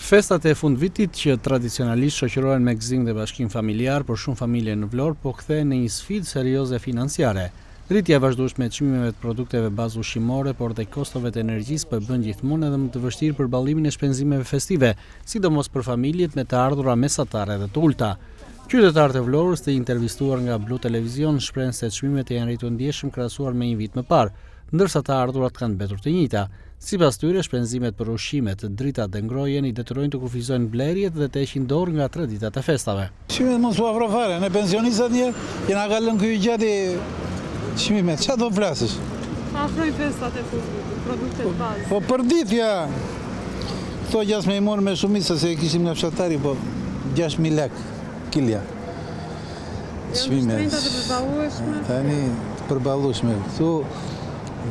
Festat e fundvitit që tradicionalisht shoqërohen me gëzim dhe bashkim familjar për shumë familje në Vlorë, po kthehen në një sfidë serioze financiare. Rritja e vazhdueshme e çmimeve të produkteve bazë ushqimore, por dhe kostove të energjisë po e bën gjithmonë edhe më të vështirë përballimin e shpenzimeve festive, sidomos për familjet me të ardhura mesatare dhe të ulta. Qytetarët e Vlorës të intervistuar nga Blu Televizion shprehen se çmimet janë rritur ndjeshëm krahasuar me një vit më parë, ndërsa të ardhurat kanë mbetur të njëjta. Sipas tyre, shpenzimet për ushqimet, dritat dhe ngrojen i detyrojnë të kufizojnë blerjet dhe të heqin dorë nga traditat e festave. Çmimet mos u afro fare, ne pensionistat jena ka lënë ky gjati çmimet. Çfarë do flasësh? Afroj festat e fundit, produktet bazë. Po për ditë ja. Kto gjas me i morë me shumicë se kishim nga fshatari, po 6.000 lek kilja. Çmimet. Janë të përballueshme. Tani të përballueshme. Ktu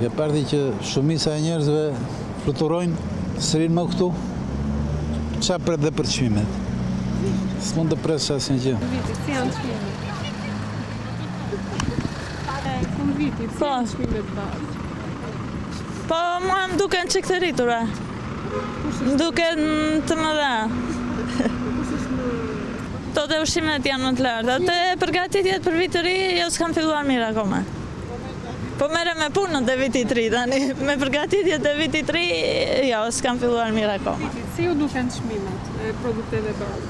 e parti që shumica e njerëzve fluturojnë, sërin më këtu, qa pret dhe për çmimet? S'mund të presë asnjë gjë. Si janë çmimet? Fund vitit, si janë çmimet bazë? Po, mua më duken çik të rritura. Më duken të mëdha. Ato të ushqimet janë më të larta. Te përgatitjet për vit të ri, jo s'kam filluar mirë akoma. Po merrem me punën të vitit të ri tani, me përgatitjet të vitit të ri, jo, s'kam filluar mirë akoma. Si ju duken çmimet e produkteve bazë?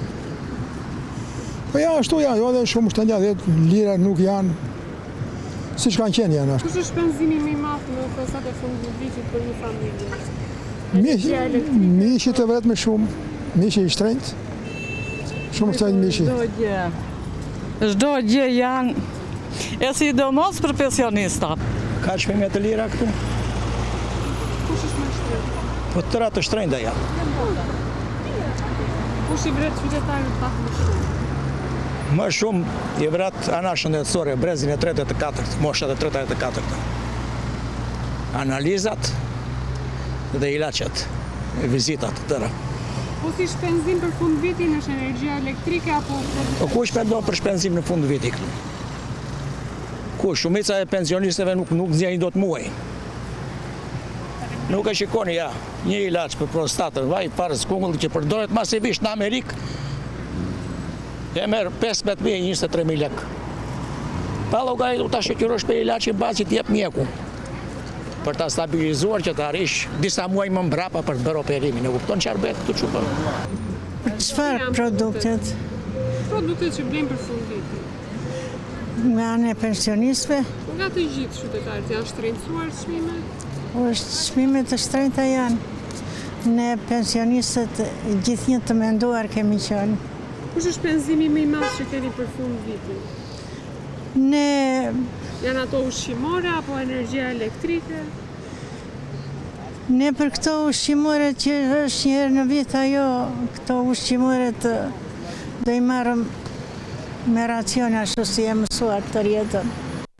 Po ja, ashtu janë, jo dhe shumë shtendjat, lira nuk janë, si që kanë qenë janë ashtu. Kush është shpenzimi më i madh në festat e fundit vitit për një familje? Mishi të vret me shumë, mishi i shtrenjtë, shumë shtrenjtë mishi. Çdo gjë janë, e sidomos për pensionistat. Ka çmime të lira këtu? Kush është më i shtrenjtë? Po të tëra të shtrenjta janë. Kush i vret qytetarët pak më shumë? Më shumë i vret ana shëndetësore, brezin e 3 e 4, moshat e 3 e 4. Analizat dhe ilaçet, vizitat të tëra. Po si shpenzim për fund vitin është energjia elektrike apo Po kush shpendon për shpenzim në fund vitit këtu? Shumica e pensionistëve nuk nxjerrin dot muaj. Nuk e shikoni ja, një ilaç për prostatën, vaj para skungull që përdoret masivisht në Amerikë. E merr 15.000, 23.000 lek. Pa llogari u ta shoqërosh për ilaçin bazë që t'jep mjeku. Për ta stabilizuar që të arrish disa muaj më mbrapa për të bërë operimin. E kupton çfarë bëhet këtu çupa? Çfarë produktet? Produktet që blejnë për fund vitit. Nga anë e pensionistëve? Nga të gjithë qytetarët janë shtrenjtësuar çmimet? Çmimet të shtrenjta janë. Ne pensionistët gjithnjë të menduar kemi qenë. Kush është shpenzimi më i madh që keni për fund vitit? Ne janë ato ushqimore apo energjia elektrike? Ne për këto ushqimore që është një herë në vit ajo, këto ushqimore do i marrëm me racion ashtu si e mësuar të rjetën.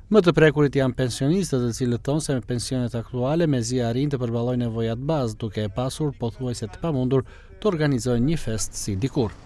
Më të prekurit janë pensionistët, të cilët thonë se me pensionet aktuale mezi arrin të përballojnë nevojat bazë, duke e pasur pothuajse të pamundur të organizojnë një fest si dikur.